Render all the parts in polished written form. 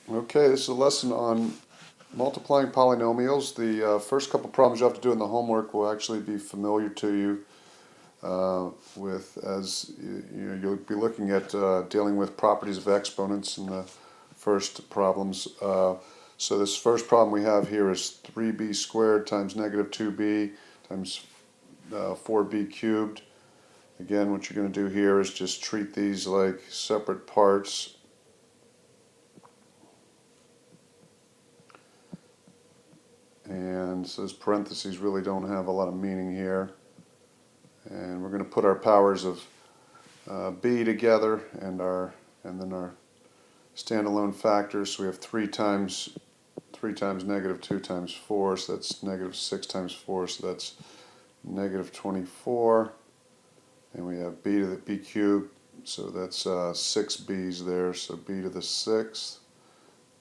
Okay, this is a lesson on multiplying polynomials. The first couple problems you have to do in the homework will actually be familiar to you you'll be looking at dealing with properties of exponents in the first problems. So this first problem we have here is 3b squared times negative 2b times 4b cubed. Again, what you're going to do here is just treat these like separate parts. And so those parentheses really don't have a lot of meaning here. And we're going to put our powers of b together and then our standalone factors. So we have 3 times negative 2 times 4, so that's negative 6 times 4, so that's negative 24. And we have b to the b cubed, so that's 6 b's there, so b to the 6th.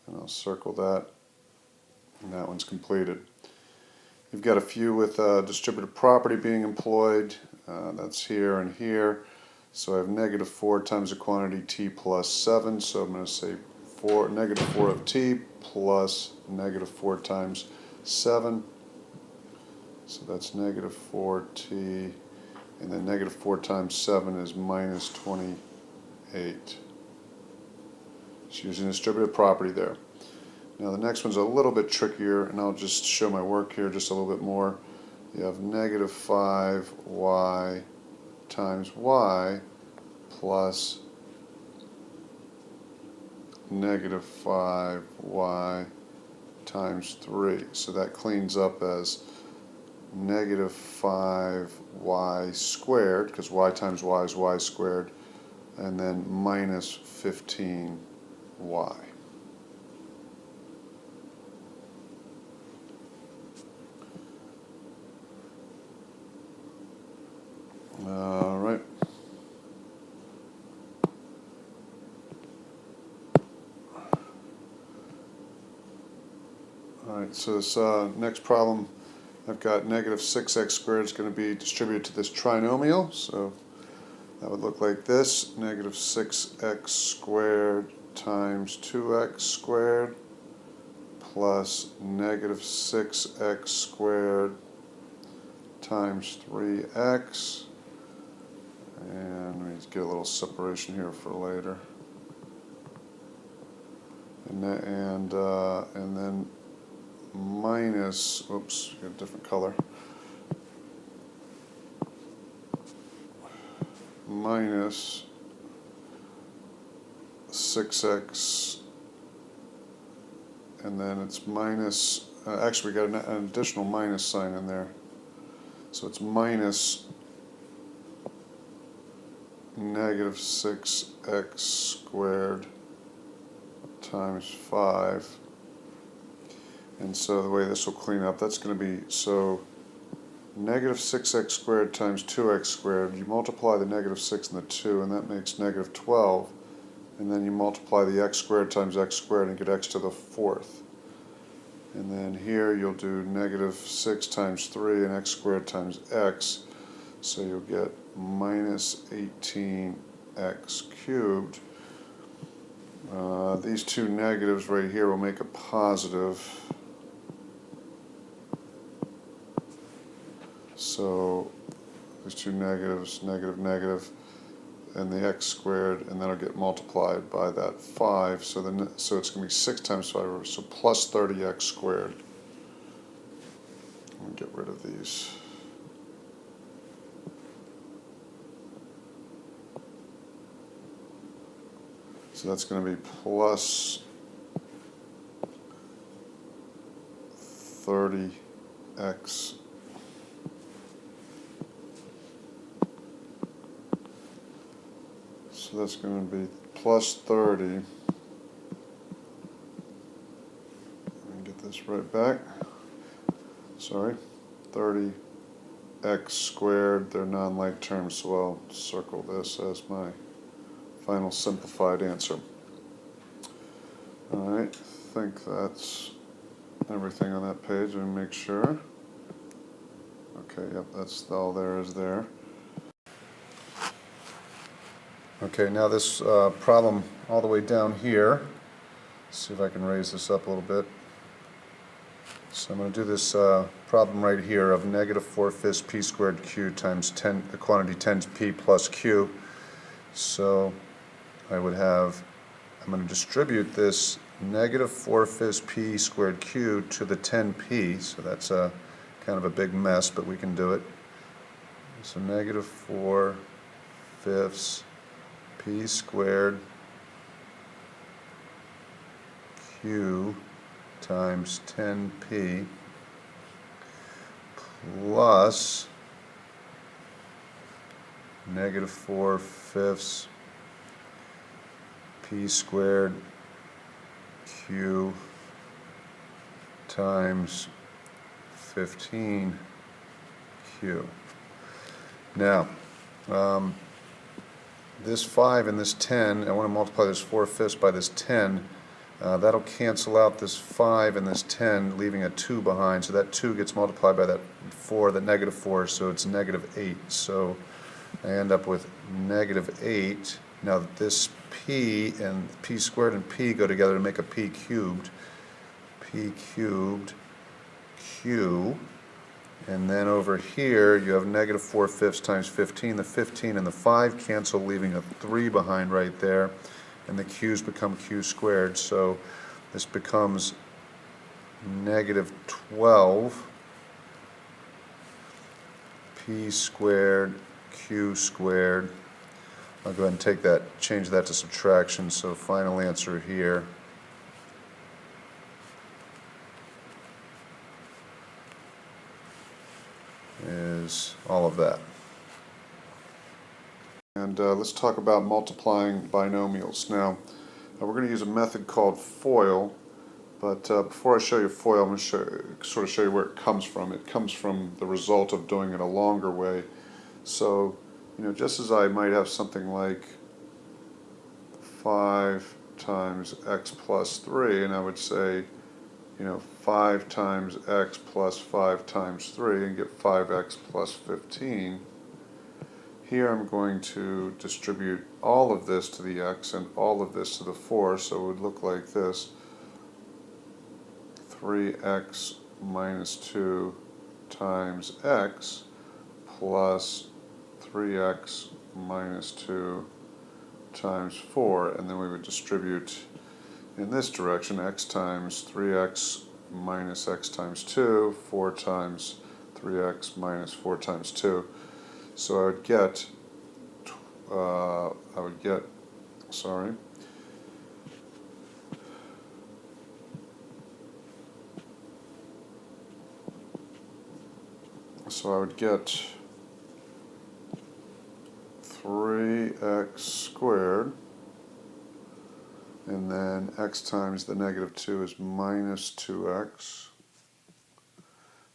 And I'll circle that. And that one's completed. You've got a few with distributive property being employed. That's here and here. So I have negative 4 times the quantity t plus 7. So I'm going to say negative 4 of t plus negative 4 times 7. So that's negative 4t. And then negative 4 times 7 is minus 28. Just using distributive property there. Now the next one's a little bit trickier, and I'll just show my work here just a little bit more. You have negative 5y times y plus negative 5y times 3. So that cleans up as negative 5y squared, because y times y is y squared, and then minus 15y. Alright. Alright, so this next problem, I've got negative 6x squared is going to be distributed to this trinomial. So that would look like this. Negative 6x squared times 2x squared plus negative 6x squared times 3x. And we need to get a little separation here for later. And then minus, oops, got a different color. Minus 6x, and then it's minus, actually we got an additional minus sign in there. So it's minus negative 6x squared times 5. And so the way this will clean up, that's going to be, so negative 6x squared times 2x squared, you multiply the negative 6 and the 2, and that makes negative 12. And then you multiply the x squared times x squared and get x to the 4th. And then here you'll do negative 6 times 3 and x squared times x. So you'll get minus 18x cubed. These two negatives right here will make a positive. So these two negatives, negative, negative, and the x squared, and then it'll get multiplied by that 5. So it's going to be 6 times 5, so plus 30x squared. Let me get rid of these. So that's going to be plus 30x. So that's going to be plus 30. Let me get this right back. Sorry. 30x squared. They're non-like terms, so I'll circle this as my final simplified answer. Alright, I think that's everything on that page. Let me make sure. Okay, yep, that's all there is there. Okay, now this problem all the way down here. see if I can raise this up a little bit. So I'm going to do this problem right here of negative 4/5 p squared q times 10, the quantity 10p plus q. So I would have, I'm going to distribute this negative 4/5 p squared q to the 10p, so that's a kind of a big mess, but we can do it. So negative 4/5 p squared q times 10p plus negative 4/5 p squared q times 15q. Now, this 5 and this 10, I want to multiply this 4/5 by this 10. That'll cancel out this 5 and this 10, leaving a 2 behind. So that 2 gets multiplied by that 4, the negative 4, so it's negative 8. So I end up with negative 8. Now this p and p squared and p go together to make a p cubed. P cubed q. And then over here you have negative 4/5 times 15. The 15 and the 5 cancel, leaving a 3 behind right there. And the q's become q squared. So this becomes negative 12 p squared q squared. I'll go ahead and take that, change that to subtraction. So final answer here is all of that. And let's talk about multiplying binomials. Now, we're going to use a method called FOIL, but before I show you FOIL, I'm going to sort of show you where it comes from. It comes from the result of doing it a longer way. So, just as I might have something like 5 times x plus 3, and I would say, 5 times x plus 5 times 3, and get 5x plus 15. Here I'm going to distribute all of this to the x and all of this to the 4, so it would look like this. 3x minus 2 times x plus 3x minus 2 times 4, and then we would distribute in this direction x times 3x minus x times 2, 4 times 3x minus 4 times 2. So I would get, sorry, so I would get 3x squared, and then x times the negative 2 is minus 2x.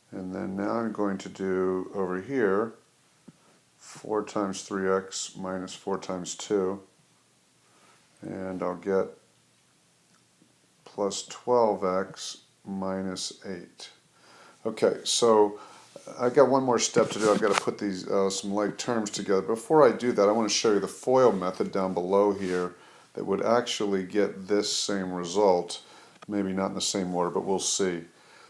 And then now I'm going to do over here 4 times 3x minus 4 times 2, and I'll get plus 12x minus 8. Okay, so I got one more step to do. I've got to put these some like terms together. Before I do that, I want to show you the FOIL method down below here that would actually get this same result. Maybe not in the same order, but we'll see.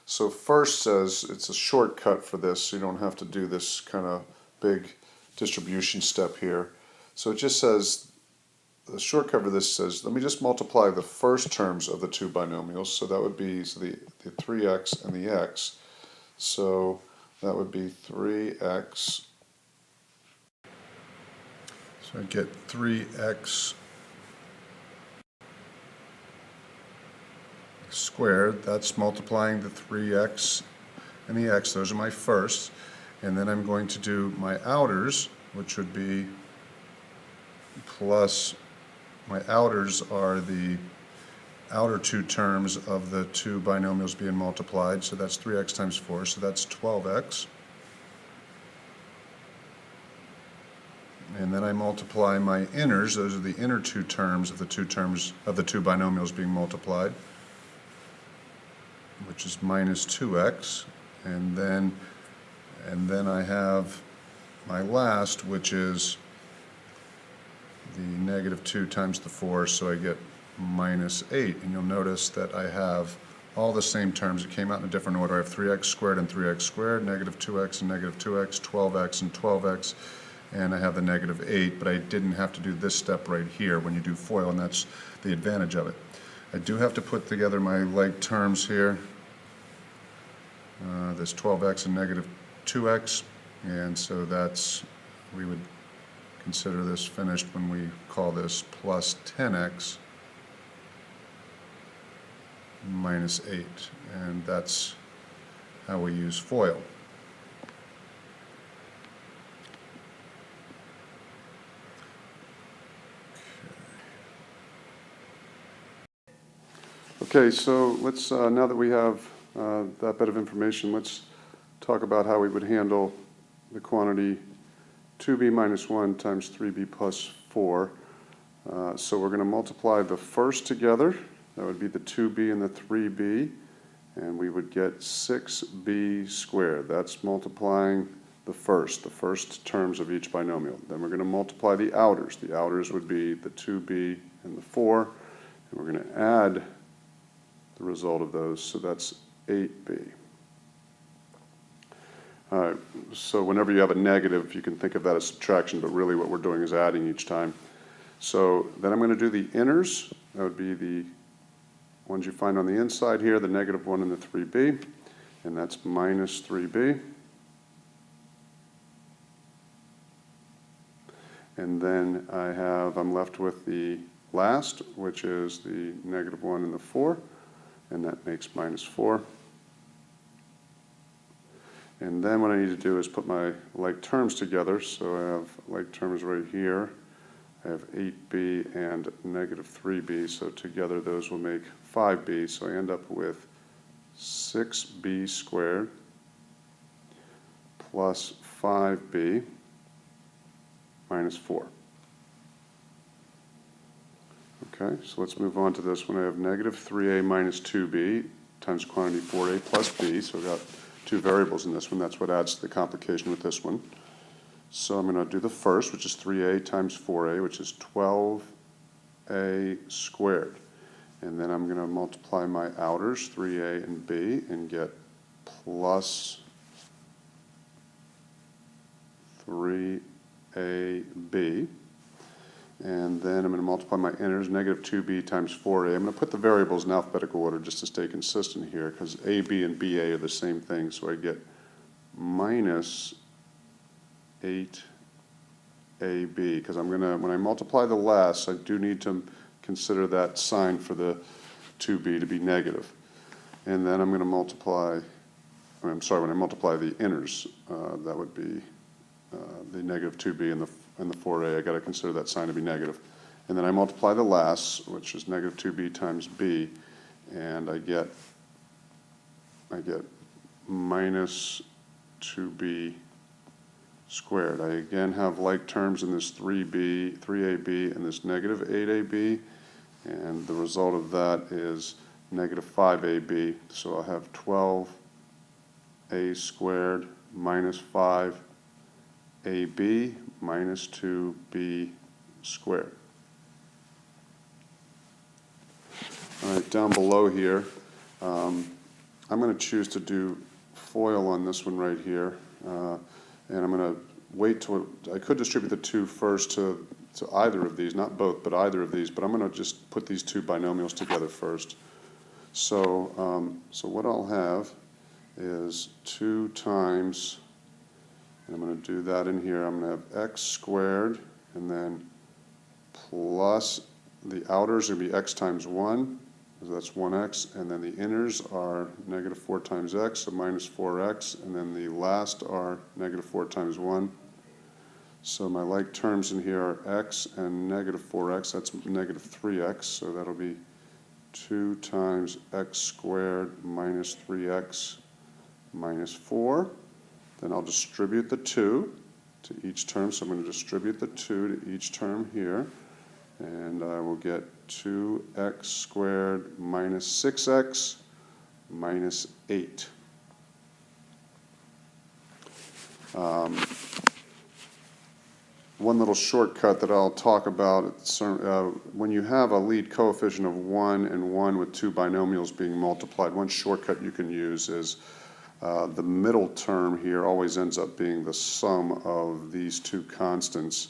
So first says it's a shortcut for this, so you don't have to do this kind of big distribution step here. So it just says, the shortcut for this says, let me just multiply the first terms of the two binomials. So that would be the 3x and the x. So that would be 3x. So I get 3x squared. That's multiplying the 3x and the x. Those are my firsts. And then I'm going to do my outers, which would be plus, my outers are the outer two terms of the two binomials being multiplied. So that's 3x times 4, so that's 12x. And then I multiply my inners. Those are the inner two terms of the two binomials being multiplied, which is minus 2x. And then I have my last, which is the negative 2 times the 4, so I get minus 8. And you'll notice that I have all the same terms. It came out in a different order. I have 3x squared and 3x squared, negative 2x and negative 2x, 12x and 12x, and I have the negative 8, but I didn't have to do this step right here when you do FOIL, and that's the advantage of it. I do have to put together my like terms here, this 12x and negative 2x, and so that's, we would consider this finished when we call this plus 10x minus 8, and that's how we use FOIL. Okay, so let's, now that we have that bit of information, let's talk about how we would handle the quantity 2b minus 1 times 3b plus 4. So we're going to multiply the first together. That would be the 2b and the 3b, and we would get 6b squared. That's multiplying the first terms of each binomial. Then we're going to multiply the outers. The outers would be the 2b and the 4, and we're going to add the result of those, so that's 8b. All right, so whenever you have a negative, you can think of that as subtraction, but really what we're doing is adding each time. So then I'm going to do the inners. That would be the ones you find on the inside here, the negative 1 and the 3b, and that's minus 3b. And then I'm left with the last, which is the negative 1 and the 4, and that makes minus 4. And then what I need to do is put my like terms together. So I have like terms right here. I have 8b and negative 3b, so together those will make 5b. So I end up with 6b squared plus 5b minus 4. Okay, so let's move on to this one. I have negative 3a minus 2b times quantity 4a plus b. So I've got two variables in this one. That's what adds to the complication with this one. So I'm going to do the first, which is 3a times 4a, which is 12a squared. And then I'm going to multiply my outers, 3a and b, and get plus 3ab. And then I'm going to multiply my inners, negative 2b times 4a. I'm going to put the variables in alphabetical order just to stay consistent here, because ab and ba are the same thing. So I get minus 8ab, because I'm going to, when I multiply the less, I do need to consider that sign for the 2b to be negative. And then I'm going to multiply, I'm sorry, when I multiply the inners, that would be the negative 2b and the 4a, I got to consider that sign to be negative. And then I multiply the last, which is negative 2b times b, and I get minus 2b squared. I again have like terms in this 3ab, and this negative 8ab, and the result of that is negative 5ab. So I'll have 12a squared minus 5ab minus 2b squared. All right, down below here, I'm going to choose to do FOIL on this one right here, and I'm going to wait till, I could distribute the 2 first to either of these, not both, but either of these, but I'm going to just put these two binomials together first. So, so what I'll have is 2 times, and I'm going to do that in here, I'm going to have x squared, and then plus the outers are going to be x times 1, so that's 1x, and then the inners are negative 4 times x, so minus 4x, and then the last are negative 4 times 1. So my like terms in here are x and negative 4x, that's negative 3x, so that'll be 2 times x squared minus 3x minus 4. Then I'll distribute the 2 to each term, so I'm going to distribute the 2 to each term here, and I will get 2x squared minus 6x minus 8. one little shortcut that I'll talk about. When you have a lead coefficient of 1 and 1 with two binomials being multiplied, one shortcut you can use is the middle term here always ends up being the sum of these two constants.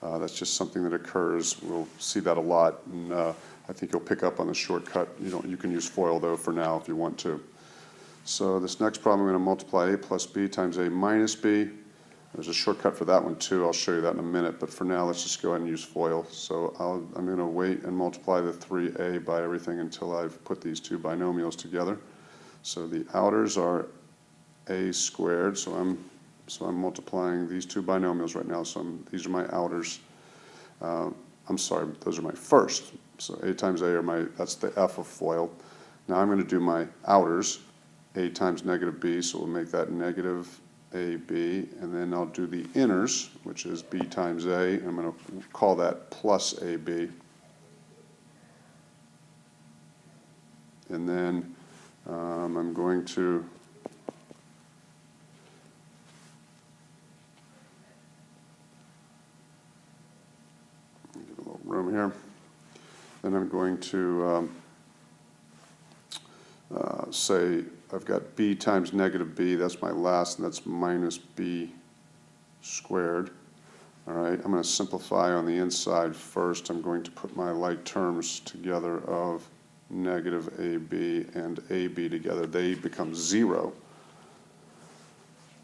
That's just something that occurs. We'll see that a lot, and I think you'll pick up on the shortcut. You can use FOIL, though, for now if you want to. So this next problem, I'm going to multiply a plus b times a minus b. There's a shortcut for that one, too. I'll show you that in a minute, but for now, let's just go ahead and use FOIL. So I'm going to wait and multiply the 3a by everything until I've put these two binomials together. So the outers are a squared, so I'm multiplying these two binomials right now, so these are my outers. I'm sorry, those are my first. So a times a that's the f of FOIL. Now I'm going to do my outers, a times negative b, so we'll make that negative ab, and then I'll do the inners, which is b times a, and I'm going to call that plus ab. And then I'm going to give a little room here. Then I'm going to say I've got b times negative b, that's my last, and that's minus b squared. All right, I'm going to simplify on the inside first. I'm going to put my like terms together of negative ab and ab together. They become 0.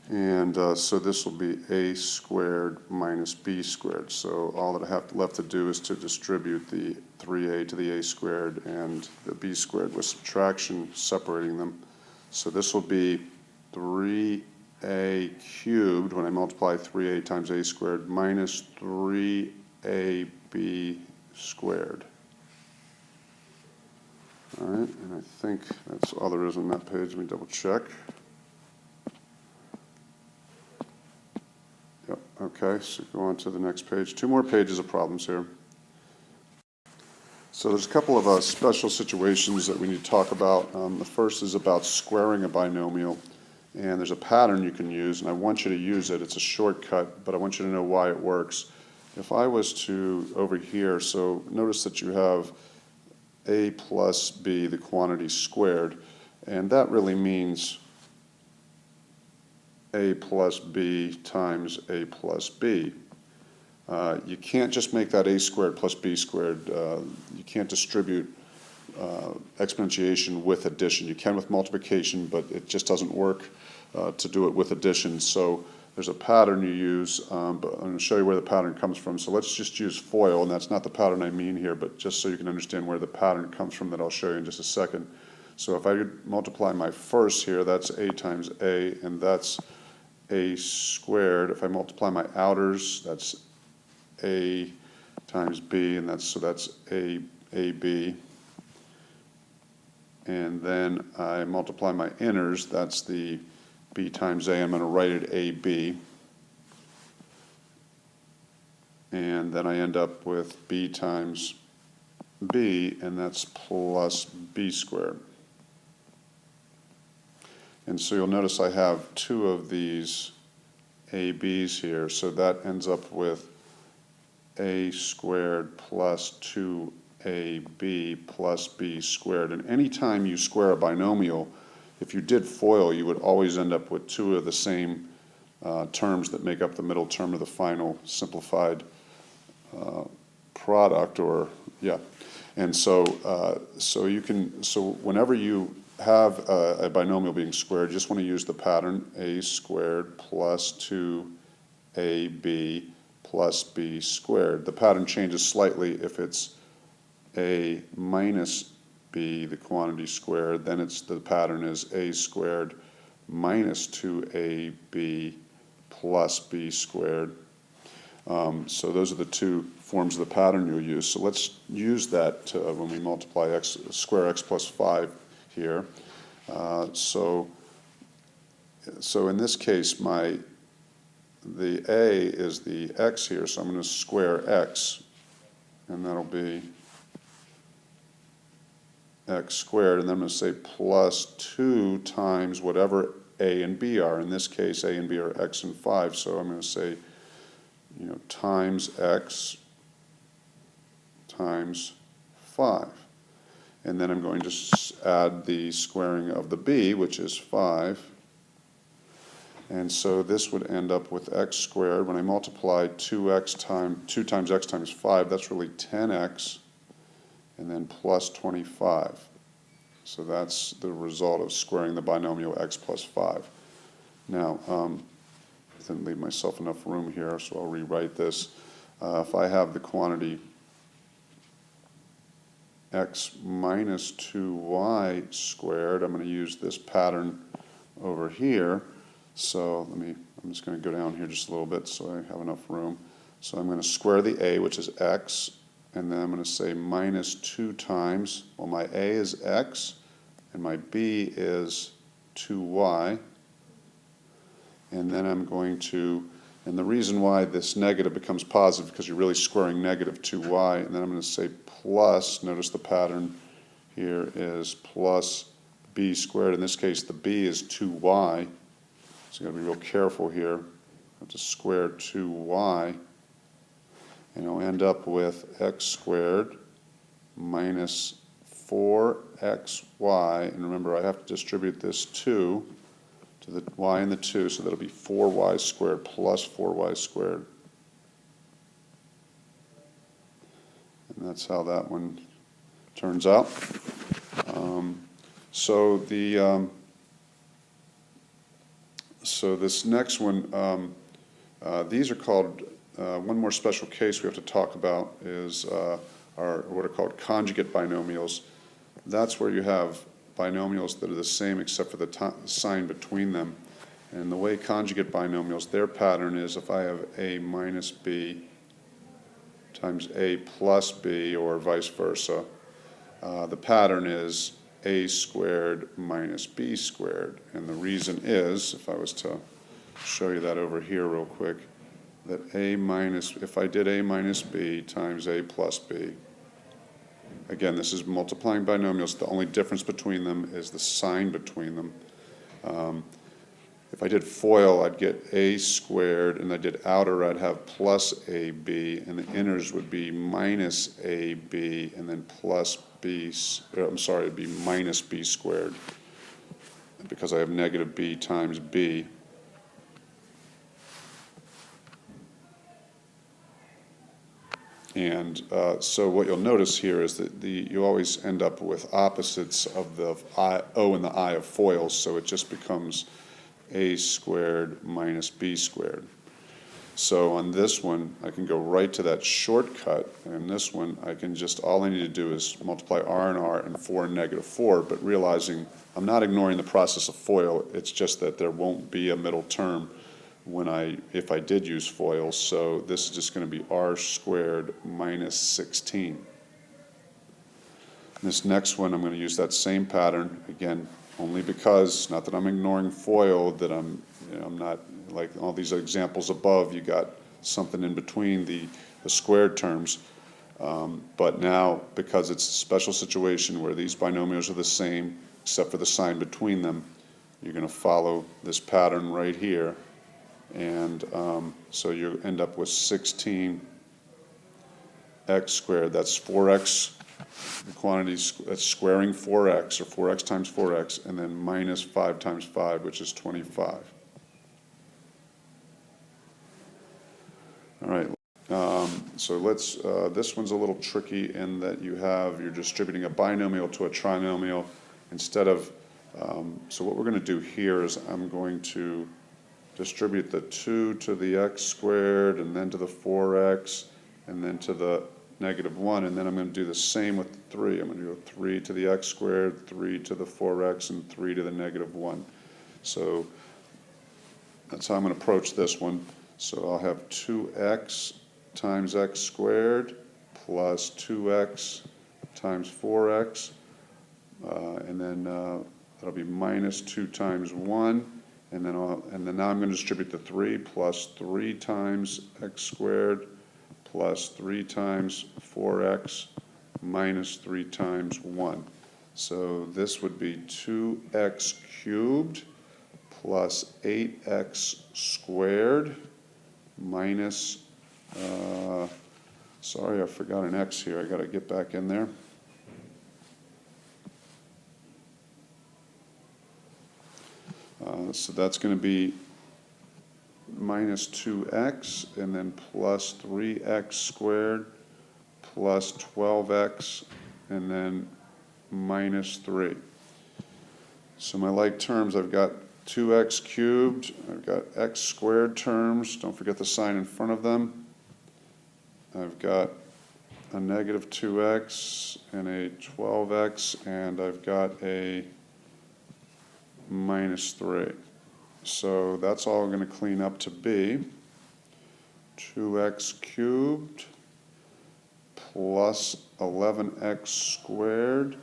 And so this will be a squared minus b squared. So all that I have left to do is to distribute the 3a to the a squared and the b squared with subtraction separating them. So this will be 3a cubed when I multiply 3a times a squared minus 3ab squared. All right, and I think that's all there is on that page. Let me double check. Yep, okay, so go on to the next page. 2 more pages of problems here. So there's a couple of special situations that we need to talk about. The first is about squaring a binomial, and there's a pattern you can use, and I want you to use it. It's a shortcut, but I want you to know why it works. If I was to, over here, so notice that you have a plus b, the quantity squared, and that really means a plus b times a plus b. You can't just make that a squared plus b squared. You can't distribute exponentiation with addition. You can with multiplication, but it just doesn't work to do it with addition. So there's a pattern you use, but I'm going to show you where the pattern comes from. So let's just use FOIL, and that's not the pattern I mean here, but just so you can understand where the pattern comes from that I'll show you in just a second. So if I multiply my first here, that's a times a, and that's a squared. If I multiply my outers, that's a times b, and that's ab. And then I multiply my inners, that's the b times a. I'm going to write it ab. And then I end up with b times b, and that's plus b squared. And so you'll notice I have 2 of these ab's here, so that ends up with a squared plus 2ab plus b squared. And anytime you square a binomial, if you did FOIL, you would always end up with 2 of the same terms that make up the middle term of the final simplified product, or yeah. And so so whenever you have a binomial being squared, you just want to use the pattern a squared plus 2ab plus b squared. The pattern changes slightly if it's a minus b, the quantity squared, then the pattern is a squared minus 2ab plus b squared. So those are the 2 forms of the pattern you'll use. So let's use that when we multiply square x plus 5 here. So in this case, the a is the x here, so I'm going to square x, and that'll be x squared, and then I'm going to say plus 2 times whatever a and b are. In this case, a and b are x and 5, so I'm going to say, times x times 5. And then I'm going to add the squaring of the b, which is 5. And so this would end up with x squared. When I multiply 2 times x times 5, that's really 10x, and then plus 25. So that's the result of squaring the binomial x plus 5. Now, I didn't leave myself enough room here, so I'll rewrite this. If I have the quantity x minus 2y squared, I'm going to use this pattern over here. So I'm just going to go down here just a little bit so I have enough room. So I'm going to square the a, which is x, and then I'm going to say minus 2 times, well, my a is x, and my b is 2y. And then I'm going to, and the reason why this negative becomes positive, because you're really squaring negative 2y, and then I'm going to say plus, notice the pattern here is plus b squared. In this case, the b is 2y. So you've got to be real careful here. I have to square 2y, and I'll end up with x squared minus 4xy. And remember, I have to distribute this 2 to the y and the 2, so that'll be 4y squared plus 4y squared. And that's how that one turns out. So this next one, these are called, one more special case we have to talk about is what are called conjugate binomials. That's where you have binomials that are the same except for the sign between them. And the way conjugate binomials, their pattern is if I have a minus b times a plus b, or vice versa, the pattern is a squared minus b squared. And the reason is, if I was to show you that over here real quick, that if I did a minus b times a plus b, again, this is multiplying binomials. The only difference between them is the sign between them. If I did FOIL, I'd get a squared, and I did outer, I'd have plus ab, and the inners would be minus ab, and then plus b, it'd be minus b squared, because I have negative b times b. And so what you'll notice here is that you always end up with opposites of the O and the I of FOILs, so it just becomes a squared minus b squared. So on this one, I can go right to that shortcut, and this one, all I need to do is multiply r and 4 and negative 4, but realizing I'm not ignoring the process of FOIL, it's just that there won't be a middle term if I did use FOIL, so this is just going to be r squared minus 16. This next one, I'm going to use that same pattern, again, only because, not that I'm ignoring FOIL, that I'm not, like all these examples above, you got something in between the squared terms, but now, because it's a special situation where these binomials are the same, except for the sign between them, you're going to follow this pattern right here. And so you end up with 16x squared. That's 4x, the quantities, that's squaring 4x, or 4x times 4x, and then minus 5 times 5, which is 25. All right, so this one's a little tricky in that you're distributing a binomial to a trinomial instead of, so what we're going to do here is I'm going to distribute the 2 to the x squared, and then to the 4x, and then to the negative 1, and then I'm going to do the same with 3. I'm going to go 3 to the x squared, 3 to the 4x, and 3 to the negative 1. So that's how I'm going to approach this one. So I'll have 2x times x squared plus 2x times 4x, and then that'll be minus 2 times 1. And then now I'm going to distribute the 3 plus 3 times x squared plus 3 times 4x minus 3 times 1. So this would be 2x cubed plus 8x squared minus Sorry, I forgot an x here. I got to get back in there. So that's going to be minus 2x, and then plus 3x squared, plus 12x, and then minus 3. So my like terms, I've got 2x cubed, I've got x squared terms, don't forget the sign in front of them. I've got a negative 2x and a 12x, and I've got a minus 3. So that's all going to clean up to be 2x cubed plus 11x squared,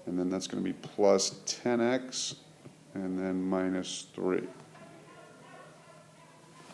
and then that's going to be plus 10x, and then minus 3.